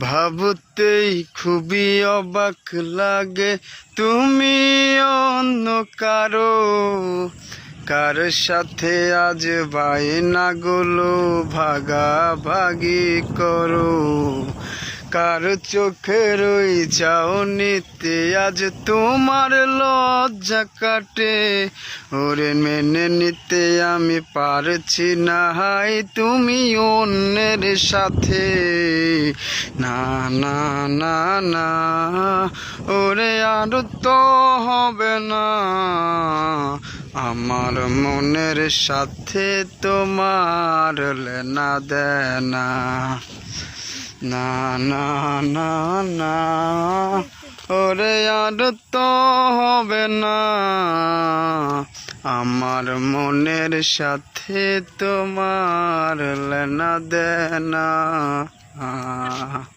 ভাবতেই খুবই অবাক লাগে, তুমি অন্য কার সাথে আজ বায়নাগুলো ভাগাভাগি করো। কার চোখের ওই চাউনিতে আজ তোমার লজ্জা কাটে। ওরে মেনে নিতে আমি পারছি না, হাই তুমি অন্যের সাথে। না না না না, ওরে আর তো হবে না, আমার মনের সাথে তোমার লেনা দেনা। না না না না, ওরে আর তো হবে না, আমার মনের সাথে তোমার লেনা দেনা।